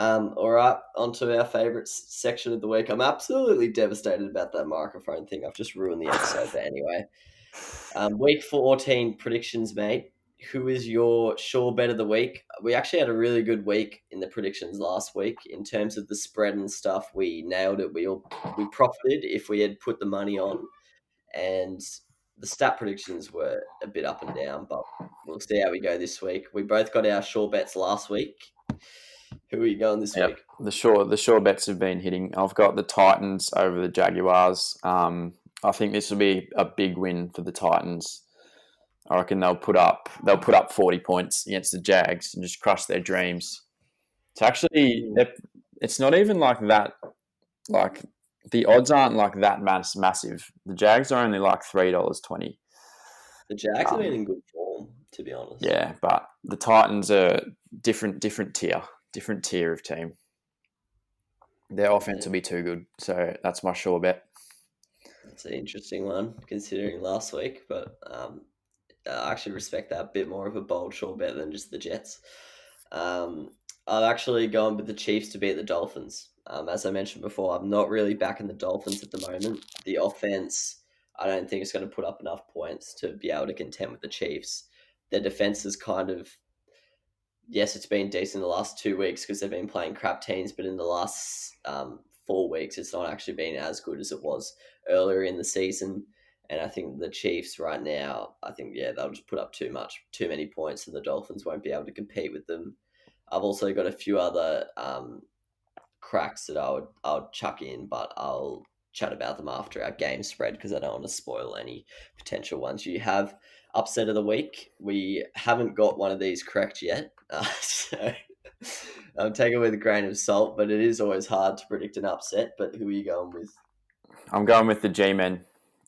All right, on to our favourite section of the week. I'm absolutely devastated about that microphone thing. I've just ruined the episode, but anyway. Week 14 predictions, mate. Who is your sure bet of the week? We actually had a really good week in the predictions last week in terms of the spread and stuff. We nailed it. We profited if we had put the money on, and the stat predictions were a bit up and down, but we'll see how we go this week. We both got our sure bets last week. Who are you going this week? The sure bets have been hitting. I've got the Titans over the Jaguars. I think this will be a big win for the Titans. I reckon they'll put up 40 points against the Jags and just crush their dreams. It's actually it's not even like that. Like the odds aren't like that massive. The Jags are only like $3.20. The Jags have been in good form, to be honest. Yeah, but the Titans are different tier of team. Their offense will be too good, so that's my sure bet. That's an interesting one, considering last week, but I actually respect that. A bit more of a bold sure bet than just the Jets. I've actually gone with the Chiefs to beat the Dolphins. As I mentioned before, I'm not really backing the Dolphins at the moment. The offense, I don't think it's going to put up enough points to be able to contend with the Chiefs. Their defense is kind of, yes, it's been decent in the last 2 weeks because they've been playing crap teams, but in the last 4 weeks, it's not actually been as good as it was earlier in the season. And I think the Chiefs right now, they'll just put up too many points, and the Dolphins won't be able to compete with them. I've also got a few other cracks that I would chuck in, but I'll chat about them after our game spread because I don't want to spoil any potential ones. You have upset of the week. We haven't got one of these correct yet, so I'm taking it with a grain of salt, but it is always hard to predict an upset. But who are you going with? I'm going with the G-Men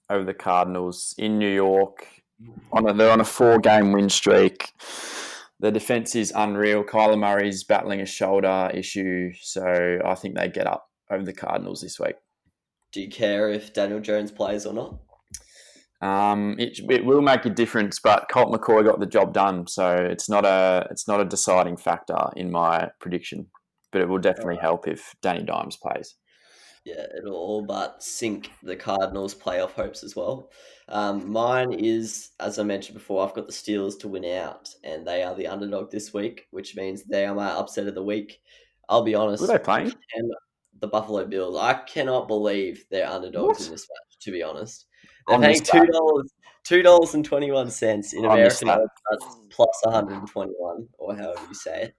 over the Cardinals in New York. They're on a 4-game win streak. The defense is unreal. Kyler Murray's battling a shoulder issue, so I think they get up over the Cardinals this week. Do you care if Daniel Jones plays or not? It will make a difference, but Colt McCoy got the job done, so it's not a deciding factor in my prediction. But it will definitely help if Danny Dimes plays. Yeah, it'll all but sink the Cardinals' playoff hopes as well. Mine is, as I mentioned before, I've got the Steelers to win out, and they are the underdog this week, which means they are my upset of the week. I'll be honest. Who are they playing? And the Buffalo Bills. I cannot believe they're underdogs in this match, to be honest. They're paying $2.21 in American odds. That's plus 121, or however you say it.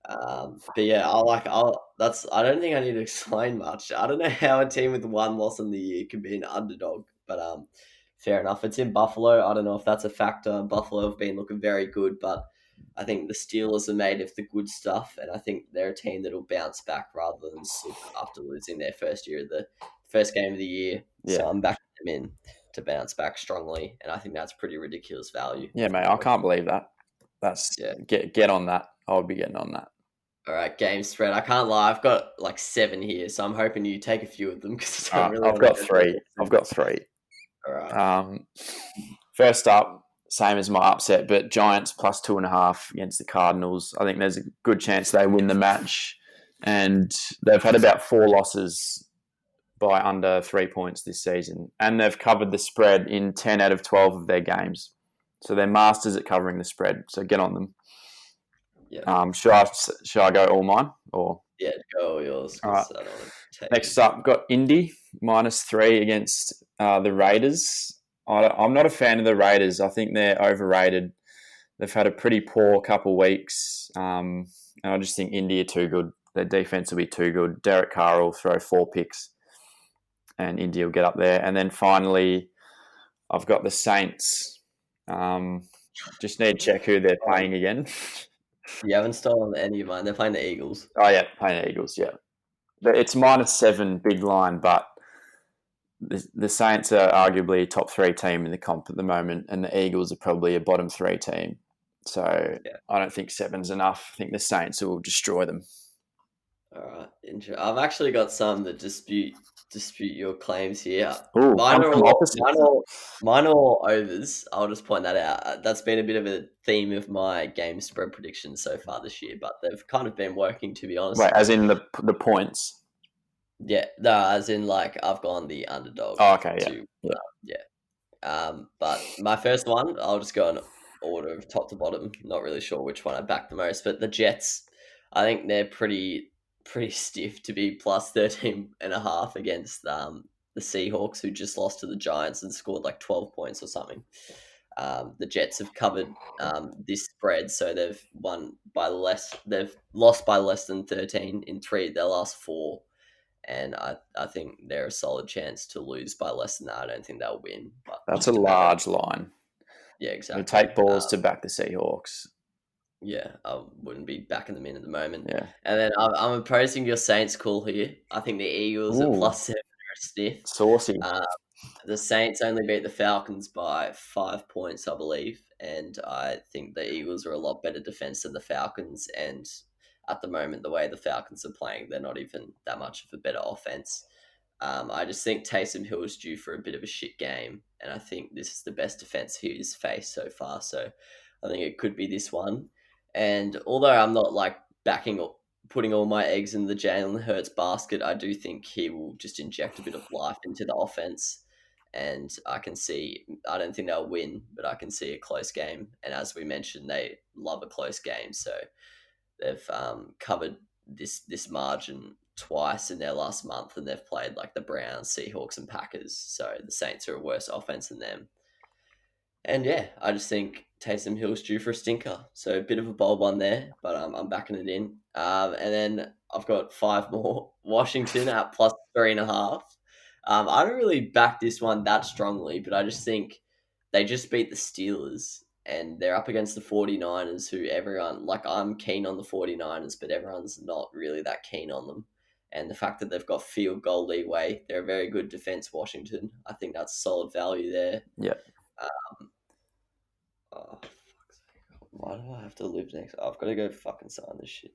But yeah, I don't think I need to explain much. I don't know how a team with one loss in the year can be an underdog, but fair enough. It's in Buffalo. I don't know if that's a factor. Buffalo have been looking very good, but I think the Steelers are made of the good stuff, and I think they're a team that'll bounce back rather than slip after losing their first game of the year. Yeah. So I'm backing them in to bounce back strongly, and I think that's pretty ridiculous value. Yeah, mate, I can't believe that. Get on that. I would be getting on that. All right, game spread. I can't lie. I've got like 7 here, so I'm hoping you take a few of them because I've got 3. All right. First up, same as my upset, but Giants plus 2.5 against the Cardinals. I think there's a good chance they win the match, and they've had about 4 losses by under 3 points this season, and they've covered the spread in 10 out of 12 of their games. So they're masters at covering the spread. So get on them. Yeah. Should I go all mine or? Yeah, go all yours. All right. Next up, got Indy -3 against the Raiders. I'm not a fan of the Raiders. I think they're overrated. They've had a pretty poor couple weeks, and I just think Indy are too good. Their defense will be too good. Derek Carr will throw 4 picks, and Indy will get up there. And then finally, I've got the Saints. Just need to check who they're playing again. You haven't stolen any of mine. They're playing the Eagles. Oh, yeah, playing the Eagles, yeah. It's -7 big line, but the Saints are arguably a top 3 team in the comp at the moment, and the Eagles are probably a bottom 3 team. So yeah. I don't think 7's enough. I think the Saints will destroy them. All right. I've actually got some that dispute your claims here. Ooh, Mine come are from all mine opposites. are mine are all overs. I'll just point that out. That's been a bit of a theme of my game spread predictions so far this year, but they've kind of been working, to be Wait, honest. as in the points. Yeah, no, as in like I've gone the underdog Oh, okay, yeah, to yeah. yeah. But my first one, I'll just go in order of top to bottom. Not really sure which one I back the most, but the Jets, I think they're pretty stiff to be plus 13.5 against the Seahawks, who just lost to the Giants and scored like 12 points or something. The Jets have covered this spread, so they've won by less. They've lost by less than 13 in three of their last four, and I think they're a solid chance to lose by less than that. I don't think they'll win, but That's a just a matter of large line. yeah, It take exactly. balls to back the Seahawks. Yeah, I wouldn't be backing them in at the moment. Yeah. And then I'm opposing your Saints call here. I think the Eagles at Ooh, +7 are a sniff. saucy. Uh, the Saints only beat the Falcons by 5 points, I believe, and I think the Eagles are a lot better defense than the Falcons. And at the moment, the way the Falcons are playing, they're not even that much of a better offense. I just think Taysom Hill is due for a bit of a shit game, and I think this is the best defense he's faced so far. So I think it could be this one. And although I'm not like backing putting all my eggs in the Jalen Hurts basket, I do think he will just inject a bit of life into the offense. And I can see, I don't think they'll win, but I can see a close game. And as we mentioned, they love a close game. So they've covered this margin twice in their last month, and they've played like the Browns, Seahawks, and Packers. So the Saints are a worse offense than them. And yeah, I just think Taysom Hill's due for a stinker. So a bit of a bold one there, but I'm backing it in. And then I've got five more. Washington at +3.5. I don't really back this one that strongly, but I just think they just beat the Steelers and they're up against the 49ers, who everyone, like I'm keen on the 49ers, but everyone's not really that keen on them. And the fact that they've got field goal leeway, they're a very good defense, Washington. I think that's solid value there. Yeah. Oh, fuck's sake. Why do I have to live next? I've got to go fucking sign this shit.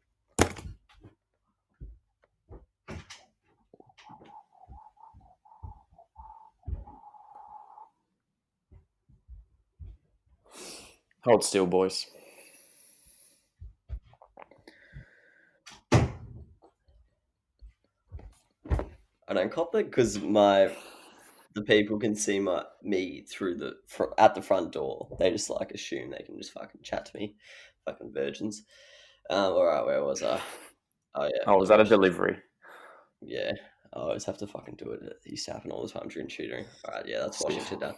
Hold still, boys. I don't cop it because the people can see me through at the front door. They just like assume they can just fucking chat to me, fucking virgins. All right, where was I? Oh yeah, Oh, the was that a Washington. delivery? Yeah, I always have to fucking do it. It used to happen all the time during tutoring. All right, yeah, that's Stiff. Washington done.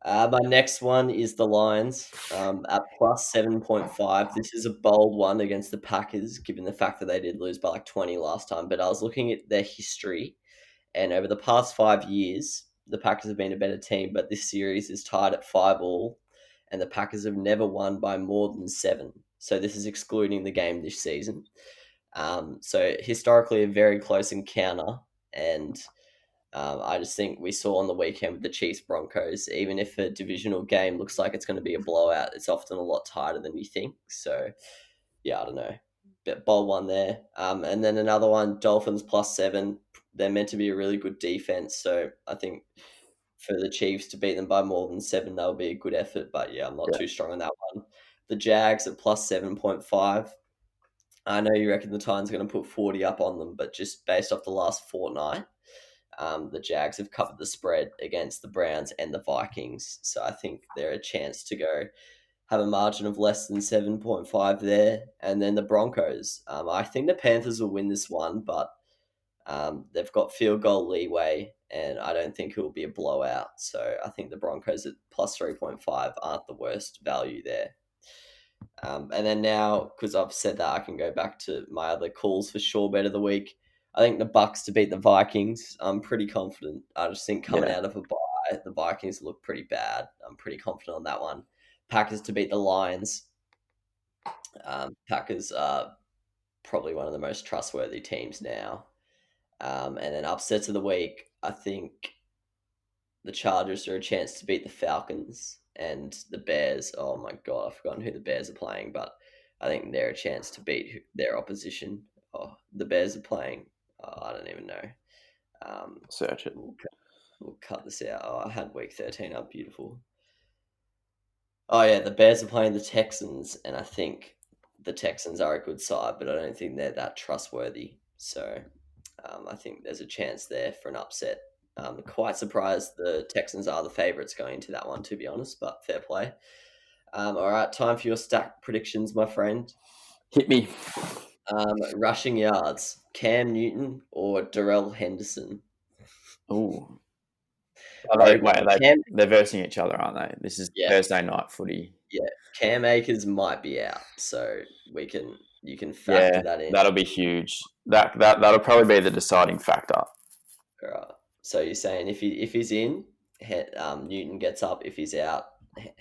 My next one is the Lions at +7.5. This is a bold one against the Packers, given the fact that they did lose by like 20 last time. But I was looking at their history, and over the past 5 years, the Packers have been a better team, but this series is tied at 5-all, and the Packers have never won by more than 7. So this is excluding the game this season. So historically, a very close encounter, and I just think we saw on the weekend with the Chiefs Broncos, even if a divisional game looks like it's going to be a blowout, it's often a lot tighter than you think. So, yeah, I don't know. Bit bold one there. And then another one, Dolphins +7. They're meant to be a really good defense. So I think for the Chiefs to beat them by more than 7, that would be a good effort. But yeah, I'm not Yeah. too strong on that one. The Jags at +7.5. I know you reckon the Titans are going to put 40 up on them, but just based off the last fortnight, the Jags have covered the spread against the Browns and the Vikings. So I think they're a chance to go have a margin of less than 7.5 there. And then the Broncos. I think the Panthers will win this one, but they've got field goal leeway, and I don't think it will be a blowout. So I think the Broncos at +3.5 aren't the worst value there. And then now, because I've said that, I can go back to my other calls for sure bet of the week. I think the Bucks to beat the Vikings. I'm pretty confident. I just think coming Yeah. out of a bye, the Vikings look pretty bad. I'm pretty confident on that one. Packers to beat the Lions. Packers are probably one of the most trustworthy teams now. And then upsets of the week, I think the Chargers are a chance to beat the Falcons, and the Bears. Oh my god, I've forgotten who the Bears are playing, but I think they're a chance to beat their opposition. Oh, the Bears are playing. Oh, I don't even know. Search it. We'll cut this out. Oh, I had week 13 up. Beautiful. Oh yeah, the Bears are playing the Texans, and I think the Texans are a good side, but I don't think they're that trustworthy. So I think there's a chance there for an upset. Quite surprised the Texans are the favourites going into that one, to be honest, but fair play. All right, time for your stack predictions, my friend. Hit me. Rushing yards, Cam Newton or Darrell Henderson? Ooh. So Cam, They're versing each other, aren't they? This is yeah, Thursday night footy. yeah, Cam Akers might be out, so you can factor Yeah, that in. that'll be huge. That'll probably be the deciding factor. All right. So you're saying if he's in, Newton gets up. If he's out,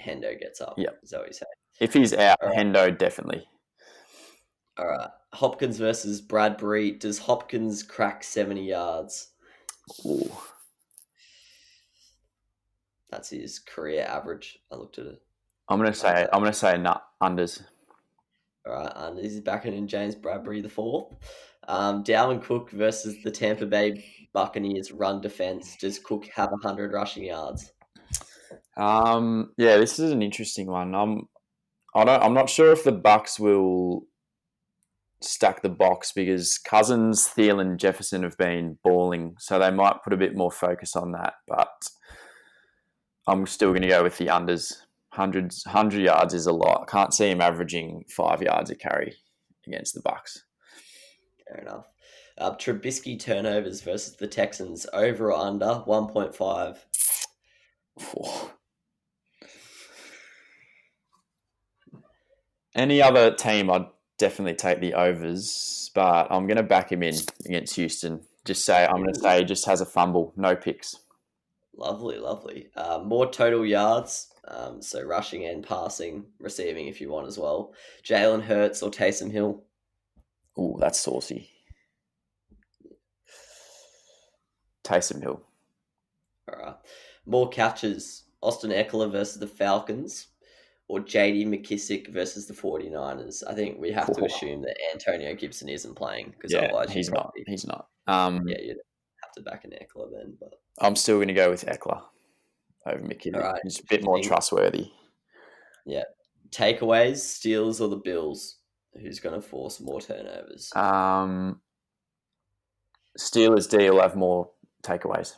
Hendo gets up. Yeah. Is that what you're saying? If he's out, All right. Hendo definitely. All right. Hopkins versus Bradbury. Does Hopkins crack 70 yards? Ooh. That's his career average. I looked at it. I'm gonna say unders. All right, and this is back in James Bradbury the fourth. Dalvin Cook versus the Tampa Bay Buccaneers run defense. Does Cook have 100 rushing yards? Yeah, this is an interesting one. I'm not sure if the Bucks will stack the box because Cousins, Thielen, Jefferson have been balling, so they might put a bit more focus on that. But I'm still going to go with the unders. 100 yards is a lot. I can't see him averaging 5 yards a carry against the Bucks. Fair enough. Trubisky turnovers versus the Texans. Over or under 1.5? Any other team, I'd definitely take the overs, but I'm going to back him in against Houston. I'm going to say he just has a fumble, no picks. Lovely, lovely. More total yards, so rushing and passing, receiving if you want as well. Jalen Hurts or Taysom Hill? Ooh, that's saucy. Taysom Hill. All right. More catches, Austin Eckler versus the Falcons or JD McKissick versus the 49ers? I think we have to assume that Antonio Gibson isn't playing because otherwise he's not. He's not. Yeah, you'd have to back an Eckler then. But I'm still going to go with Eckler over McKissick. All right. He's a bit more trustworthy. Yeah. Takeaways, Steelers or the Bills? Who's going to force more turnovers? Steelers D will have more takeaways.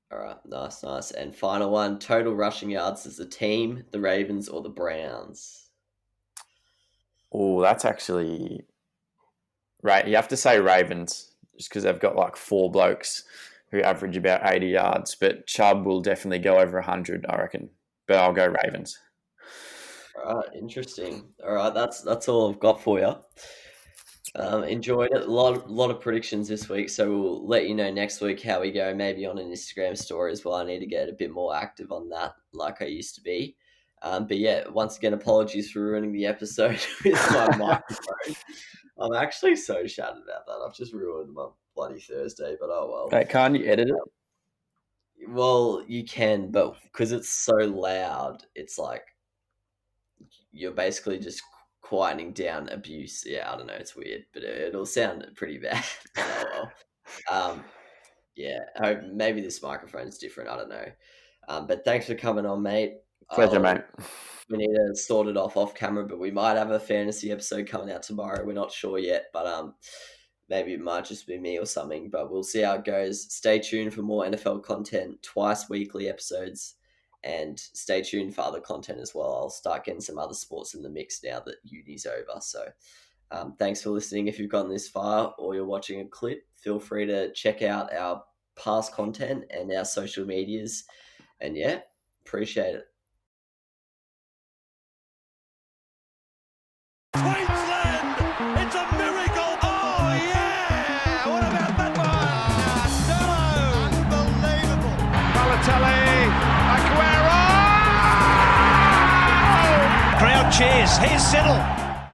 All right, nice. And final one, total rushing yards as a team, the Ravens or the Browns? Oh, that's actually right. You have to say Ravens just because they've got like 4 blokes who average about 80 yards. But Chubb will definitely go over 100, I reckon. But I'll go Ravens. All right, interesting. All right, that's all I've got for you. Enjoyed it. A lot of predictions this week, so we'll let you know next week how we go. Maybe on an Instagram story as well. I need to get a bit more active on that, like I used to be. But yeah, once again, apologies for ruining the episode with my microphone. I'm actually so shattered about that. I've just ruined my bloody Thursday, but oh well. Wait, can't you edit it? Well, you can, but because it's so loud, it's like you're basically just quieting down abuse. Yeah, I don't know. It's weird, but it'll sound pretty bad. But oh well. Yeah, I hope maybe this microphone's different. I don't know. But thanks for coming on, mate. Pleasure, mate. We need to sort it off camera, but we might have a fantasy episode coming out tomorrow. We're not sure yet, but maybe it might just be me or something. But we'll see how it goes. Stay tuned for more NFL content, twice weekly episodes. And stay tuned for other content as well. I'll start getting some other sports in the mix now that uni's over. So thanks for listening. If you've gotten this far or you're watching a clip, feel free to check out our past content and our social medias. And yeah, appreciate it. Queensland! It's a miracle! Oh yeah! What about that one? Unbelievable! Balotelli! Aguero! Crowd cheers. Here's Siddle.